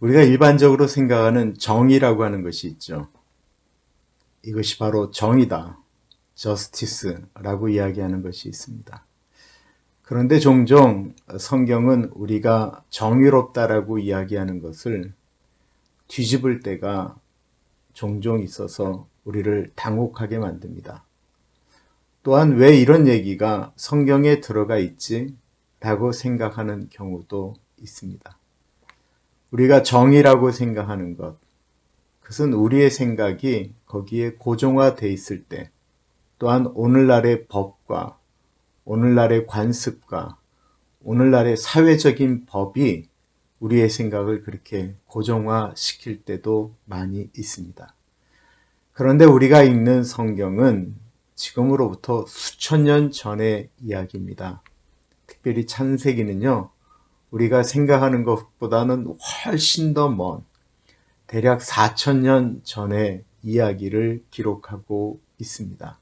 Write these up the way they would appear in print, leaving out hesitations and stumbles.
우리가 일반적으로 생각하는 정의라고 하는 것이 있죠. 이것이 바로 정의다, justice라고 이야기하는 것이 있습니다. 그런데 종종 성경은 우리가 정의롭다라고 이야기하는 것을 뒤집을 때가 종종 있어서 우리를 당혹하게 만듭니다. 또한 왜 이런 얘기가 성경에 들어가 있지? 라고 생각하는 경우도 있습니다. 우리가 정의라고 생각하는 것, 그것은 우리의 생각이 거기에 고정화되어 있을 때, 또한 오늘날의 법과 오늘날의 관습과 오늘날의 사회적인 법이 우리의 생각을 그렇게 고정화시킬 때도 많이 있습니다. 그런데 우리가 읽는 성경은 지금으로부터 수천 년 전의 이야기입니다. 특별히 창세기는요, 우리가 생각하는 것보다는 훨씬 더 먼 대략 4,000년 전의 이야기를 기록하고 있습니다.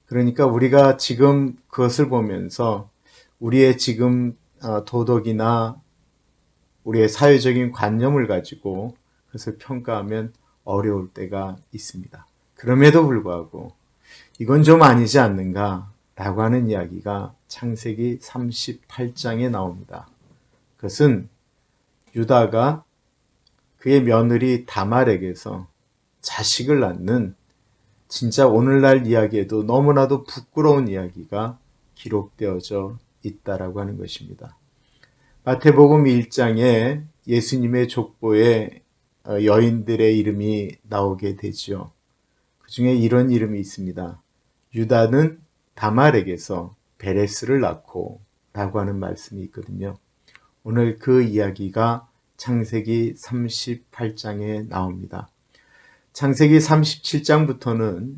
그러니까 우리가 지금 그것을 보면서 우리의 지금 도덕이나 우리의 사회적인 관념을 가지고 그것을 평가하면 어려울 때가 있습니다. 그럼에도 불구하고 이건 좀 아니지 않는가 라고 하는 이야기가 창세기 38장에 나옵니다. 그것은 유다가 그의 며느리 다말에게서 자식을 낳는 진짜 오늘날 이야기에도 너무나도 부끄러운 이야기가 기록되어져 있다라고 하는 것입니다. 마태복음 1장에 예수님의 족보에 여인들의 이름이 나오게 되죠. 그 중에 이런 이름이 있습니다. 유다는 다말에게서 베레스를 낳고 라고 하는 말씀이 있거든요. 오늘 그 이야기가 창세기 38장에 나옵니다. 창세기 37장부터는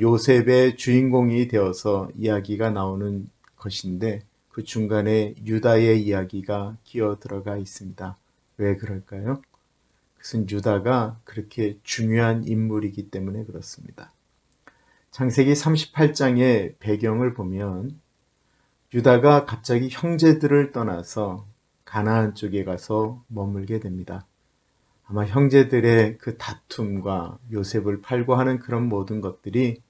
요셉의 주인공이 되어서 이야기가 나오는 것인데 그 중간에 유다의 이야기가 끼어 들어가 있습니다. 왜 그럴까요? 그것은 유다가 그렇게 중요한 인물이기 때문에 그렇습니다. 창세기 38장의 배경을 보면 유다가 갑자기 형제들을 떠나서 가나안 쪽에 가서 머물게 됩니다. 아마 형제들의 그 다툼과 요셉을 팔고 하는 그런 모든 것들이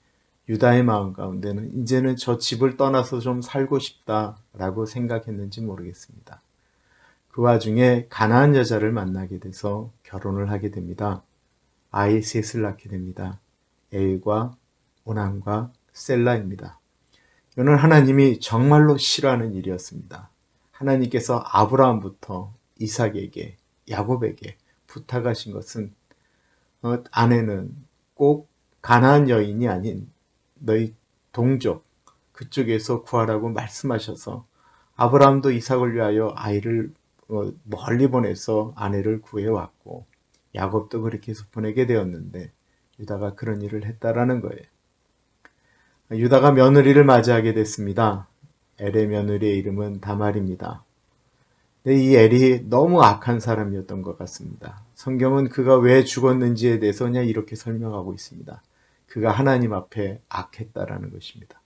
유다의 마음 가운데는 이제는 저 집을 떠나서 좀 살고 싶다라고 생각했는지 모르겠습니다. 그 와중에 가나안 여자를 만나게 돼서 결혼을 하게 됩니다. 아이 셋을 낳게 됩니다. 엘과 오난과 셀라입니다. 이거는 하나님이 정말로 싫어하는 일이었습니다. 하나님께서 아브라함부터 이삭에게, 야곱에게 부탁하신 것은 아내는 꼭 가나안 여인이 아닌 너희 동족 그쪽에서 구하라고 말씀하셔서 아브라함도 이삭을 위하여 아이를 멀리 보내서 아내를 구해왔고 야곱도 그렇게 해서 보내게 되었는데 유다가 그런 일을 했다라는 거예요. 유다가 며느리를 맞이하게 됐습니다. 엘의 며느리의 이름은 다말입니다. 근데 이 엘이 너무 악한 사람이었던 것 같습니다. 성경은 그가 왜 죽었는지에 대해서 그냥 이렇게 설명하고 있습니다. 그가 하나님 앞에 악했다라는 것입니다.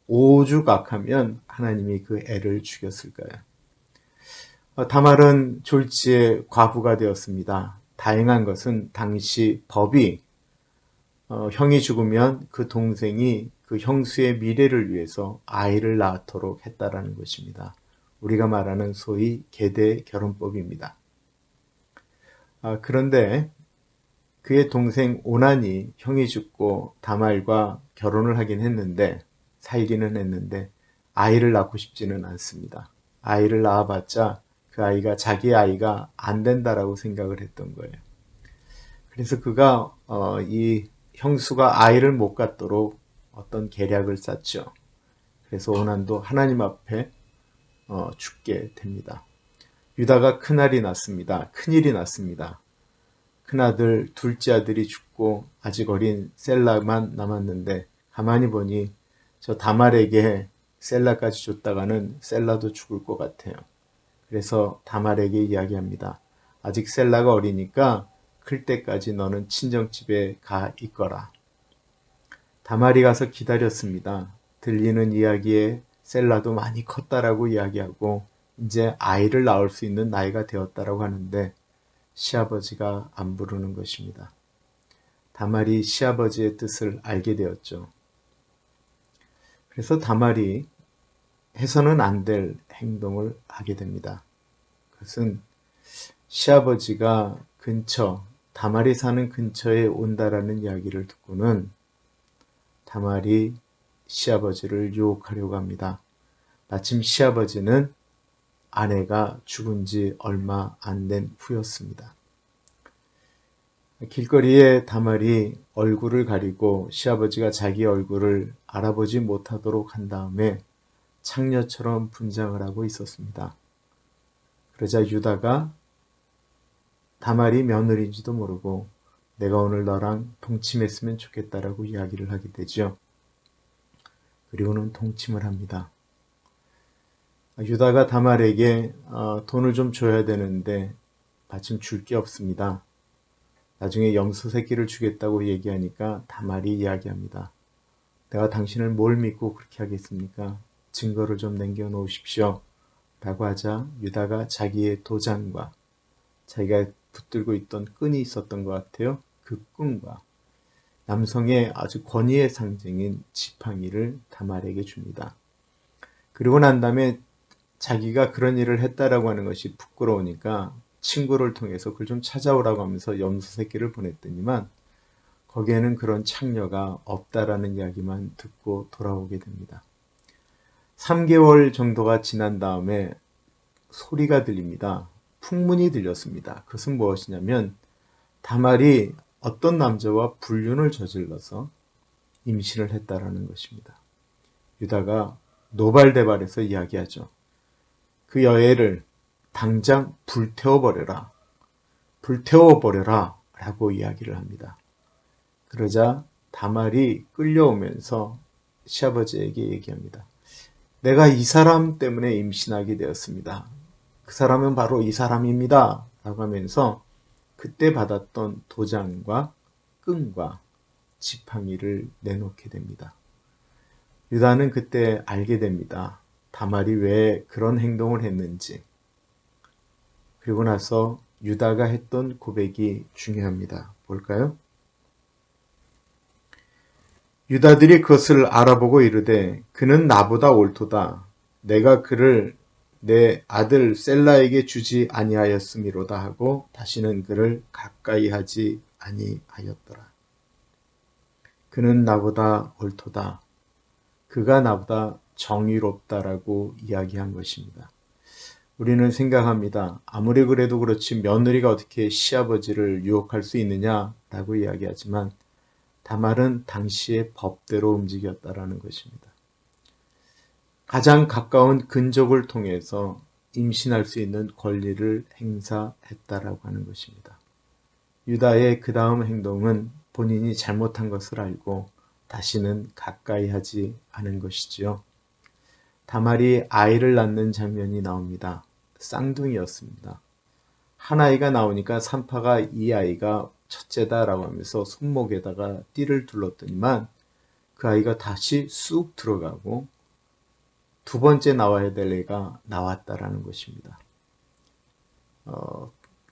오죽 악하면 하나님이 그 엘을 죽였을까요? 다말은 졸지에 과부가 되었습니다. 다행한 것은 당시 법이 형이 죽으면 그 동생이 그 형수의 미래를 위해서 아이를 낳도록 했다라는 것입니다. 우리가 말하는 소위 계대 결혼법입니다. 그런데 그의 동생 오난이 형이 죽고 다말과 결혼을 하긴 했는데 살기는 했는데 아이를 낳고 싶지는 않습니다. 아이를 낳아봤자 그 아이가 자기 아이가 안 된다라고 생각을 했던 거예요. 그래서 그가 이 형수가 아이를 못 갖도록 어떤 계략을 짰죠. 그래서 오난도 하나님 앞에 죽게 됩니다. 유다가 큰아들이 났습니다. 큰일이 났습니다. 큰아들, 둘째 아들이 죽고 아직 어린 셀라만 남았는데 가만히 보니 저 다말에게 셀라까지 줬다가는 셀라도 죽을 것 같아요. 그래서 다말에게 이야기합니다. 아직 셀라가 어리니까 클 때까지 너는 친정집에 가 있거라. 다말이 가서 기다렸습니다. 들리는 이야기에 셀라도 많이 컸다라고 이야기하고 이제 아이를 낳을 수 있는 나이가 되었다라고 하는데 시아버지가 안 부르는 것입니다. 다말이 시아버지의 뜻을 알게 되었죠. 그래서 다말이 해서는 안 될 행동을 하게 됩니다. 그것은 시아버지가 다말이 사는 근처에 온다라는 이야기를 듣고는 다말이 시아버지를 유혹하려고 합니다. 마침 시아버지는 아내가 죽은 지 얼마 안 된 후였습니다. 길거리에 다말이 얼굴을 가리고 시아버지가 자기 얼굴을 알아보지 못하도록 한 다음에 창녀처럼 분장을 하고 있었습니다. 그러자 유다가 다말이 며느리인지도 모르고 내가 오늘 너랑 동침했으면 좋겠다라고 이야기를 하게 되죠. 그리고는 동침을 합니다. 유다가 다말에게 돈을 좀 줘야 되는데 마침 줄 게 없습니다. 나중에 염소 새끼를 주겠다고 얘기하니까 다말이 이야기합니다. 내가 당신을 뭘 믿고 그렇게 하겠습니까? 증거를 좀 남겨놓으십시오. 라고 하자 유다가 자기의 도장과 자기가 붙들고 있던 끈이 있었던 것 같아요. 그 끈과 남성의 아주 권위의 상징인 지팡이를 다말에게 줍니다. 그리고 난 다음에 자기가 그런 일을 했다라고 하는 것이 부끄러우니까 친구를 통해서 그걸 좀 찾아오라고 하면서 염소 새끼를 보냈더니만 거기에는 그런 창녀가 없다라는 이야기만 듣고 돌아오게 됩니다. 3개월 정도가 지난 다음에 소리가 들립니다. 풍문이 들렸습니다. 그것은 무엇이냐면 다말이 어떤 남자와 불륜을 저질러서 임신을 했다라는 것입니다. 유다가 노발대발해서 이야기하죠. 그 여애를 당장 불태워버려라. 불태워버려라. 라고 이야기를 합니다. 그러자 다말이 끌려오면서 시아버지에게 얘기합니다. 내가 이 사람 때문에 임신하게 되었습니다. 그 사람은 바로 이 사람입니다. 라고 하면서 그때 받았던 도장과 끈과 지팡이를 내놓게 됩니다. 유다는 그때 알게 됩니다. 다말이 왜 그런 행동을 했는지. 그리고 나서 유다가 했던 고백이 중요합니다. 볼까요? 유다들이 그것을 알아보고 이르되 그는 나보다 옳도다. 내가 그를 내 아들 셀라에게 주지 아니하였음이로다 하고 다시는 그를 가까이 하지 아니하였더라. 그는 나보다 옳도다. 그가 나보다 정의롭다라고 이야기한 것입니다. 우리는 생각합니다. 아무리 그래도 그렇지 며느리가 어떻게 시아버지를 유혹할 수 있느냐라고 이야기하지만 다말은 당시의 법대로 움직였다라는 것입니다. 가장 가까운 근족을 통해서 임신할 수 있는 권리를 행사했다라고 하는 것입니다. 유다의 그 다음 행동은 본인이 잘못한 것을 알고 다시는 가까이 하지 않은 것이지요. 다말이 아이를 낳는 장면이 나옵니다. 쌍둥이였습니다. 한 아이가 나오니까 산파가 이 아이가 첫째다라고 하면서 손목에다가 띠를 둘렀더니만 그 아이가 다시 쑥 들어가고 두 번째 나와야 될 애가 나왔다라는 것입니다.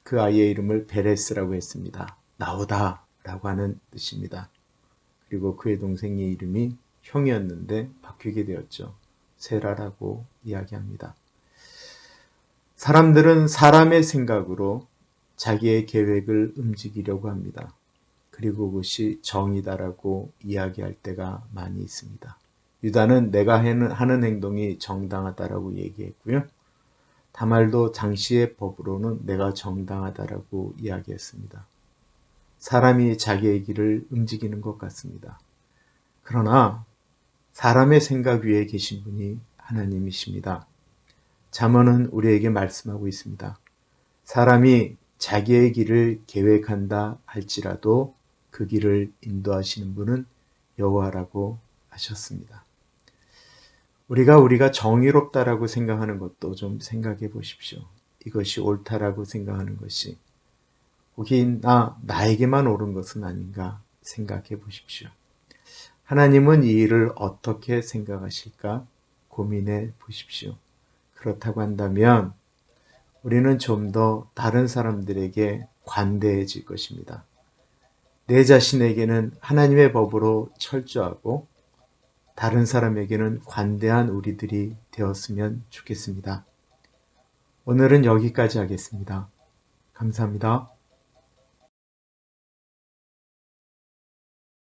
그 아이의 이름을 베레스라고 했습니다. 나오다 라고 하는 뜻입니다. 그리고 그의 동생의 이름이 형이었는데 바뀌게 되었죠. 세라라고 이야기합니다. 사람들은 사람의 생각으로 자기의 계획을 움직이려고 합니다. 그리고 그것이 정의다라고 이야기할 때가 많이 있습니다. 유다는 내가 하는 행동이 정당하다라고 얘기했고요. 다말도 당시의 법으로는 내가 정당하다라고 이야기했습니다. 사람이 자기의 길을 움직이는 것 같습니다. 그러나 사람의 생각 위에 계신 분이 하나님이십니다. 잠언은 우리에게 말씀하고 있습니다. 사람이 자기의 길을 계획한다 할지라도 그 길을 인도하시는 분은 여호와라고 하셨습니다. 우리가 정의롭다라고 생각하는 것도 좀 생각해 보십시오. 이것이 옳다라고 생각하는 것이 혹시 나에게만 옳은 것은 아닌가 생각해 보십시오. 하나님은 이 일을 어떻게 생각하실까 고민해 보십시오. 그렇다고 한다면 우리는 좀 더 다른 사람들에게 관대해질 것입니다. 내 자신에게는 하나님의 법으로 철저하고 다른 사람에게는 관대한 우리들이 되었으면 좋겠습니다. 오늘은 여기까지 하겠습니다. 감사합니다.